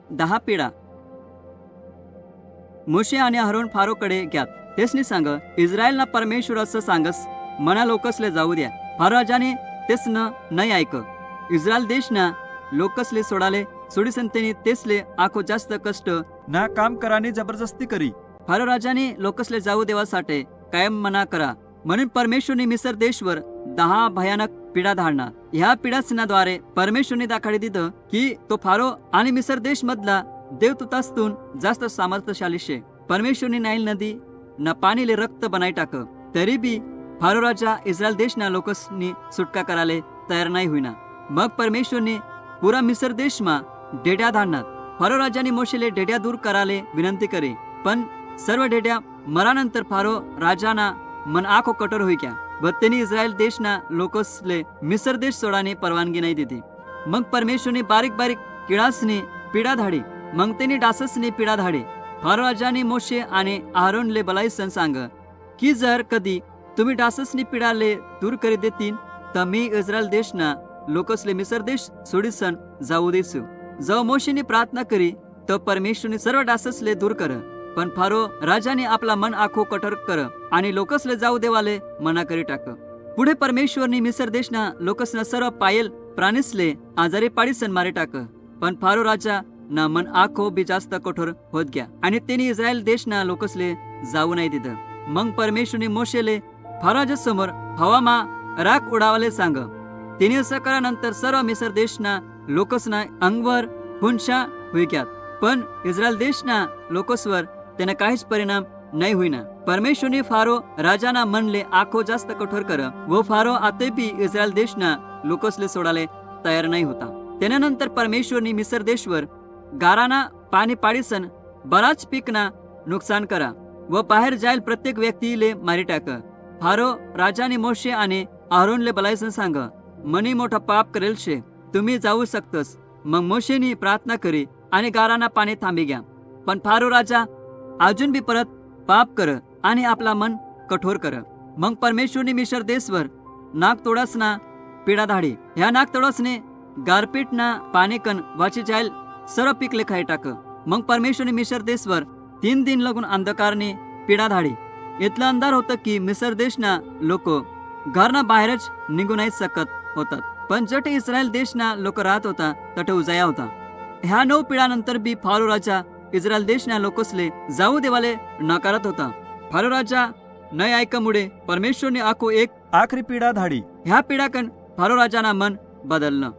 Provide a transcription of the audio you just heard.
10 पिढा. मोशे आणि अहरोन फारोकडे ग्यात. तेसनी सांग, इस्रायलना परमेश्वर असं सांगस, मना लोकसले जाऊ द्या. फारो राजाने तेसनं नाही ऐक. इस्रायल देशना लोकसले सोडाले सोडीसन त्यांनी तेसले आखो जास्त कष्ट ना काम कराने जबरदस्ती करी. फारो राजाने लोकसले जाऊ देवासाठी कायम मना करा. म्हणून परमेश्वरने मिसर देशवर 10 भयानक पिढा धाडणार. ह्या पिढासनाद्वारे परमेश्वरने दाखवले दिलं की तो फारो आणि मिसर देश मधला देवदूतास्तून जास्त सामर्थ्यशाली शे. परमेश्वरने नाईल नदी ना पाणीले रक्त बनाई टाक. तरी बी फारो राजा इस्रायल देशना लोकसनी सुटका कराले तयार नाही होईना. मग परमेश्वरने पुरा मिसर देशमा डेड्या धाडणार. फारो राजाने मोशेले डेड्या दूर कराले विनंती करे. पण सर्व डेड्या मरानंतर फारो राजाना मन आखो कठोर होई क्या व त्यांनी इस्रायल देशना लोकसले मिसर देश सोडाने परवानगी नाही दिली. मग परमेश्वरने बारीक बारीक किडासनी पिढा धाडी. मग त्यांनी डाससनी पिढा धाडी. फारो राजाने मोशे आणि अहरोनले बलाईसन सांग की जर कधी तुम्ही डाससनी पिढाले दूर करी देतीन तर मी इस्रायल देशना लोकसले मिसर देश सोडीसन जाऊ देसू. जेव्हा मोशेने प्रार्थना करी तर परमेश्वरने सर्व डाससले दूर कर. पण फारो राजाने आपला मन आखो कठोर कर आणि लोकसले जाऊ देवाले मना करी टाक. पुढे परमेश्वरने मिसर देशना लोकसना सर्व पायल प्राणीसले आजारी पाडीसन मारे टाक. पण फारो राजा ना मन आखो बी जास्त कठोर होत गया आणि त्यांनी इस्रायल देशना लोकसले जाऊ नाही दिलं. मग परमेश्वरने मोशेले फारोच्या समोर हवामा राख उडावाले सांग. तिने असं करानंतर सर्व मिसर देशना लोकसना अंगवर हुंशा हुईक्यात. पण इस्रायल देशना लोकसवर त्याने काहीच परिणाम नाही होईना. परमेश्वरने फारो राजाना मनले आखो जास्त कठोर कर व फारो आतेपी इस्रायल देशना लोकसले सोडाले तयार नाही होता. त्यानंतर परमेश्वरने मिसर देशवर गाराना पाणी पाडीसन बराच पीकना नुकसान करा व बाहेर जाईल प्रत्येक व्यक्तीले मारी टाक. फारो राजाने मोशे आणि अहरोनले बलायसन सांग, मनी मोठा पाप करेल शे, तुम्ही जाऊ शकतस. मग मोशेनी प्रार्थना करी आणि गाराना पाणी थांबी घ्या. पण फारो राजा अजून बी परत पाप कर आणि आपला मन कठोर कर. मग परमेश्वरने मिसर देशवर नाक तोडासना पिढा धाडी. ह्या नाक तोडासने गारपीटना पाणी कन वाची जाईल सर्व पिकले खाई टाक. मग परमेश्वरने मिसर देशवर 3 दिन लगून अंधकारने पिढा धाडी. इतलं अंधार होतं की मिसर देशना लोक घरना बाहेरच निघू नाही शकत होतात. पण जट इस्रायल देशना लोक राहत होता तट उजाया होता. ह्या 9 पिढ्यानंतर बी फारो राजा इस्रायल देशना लोकसले जाऊ देवाले नकारत होता. फारो राजा न ऐकामुळे परमेश्वरने आखो एक आखरी पिढा धाडी. ह्या पिढ्याकन फारो राजाना मन बदललं.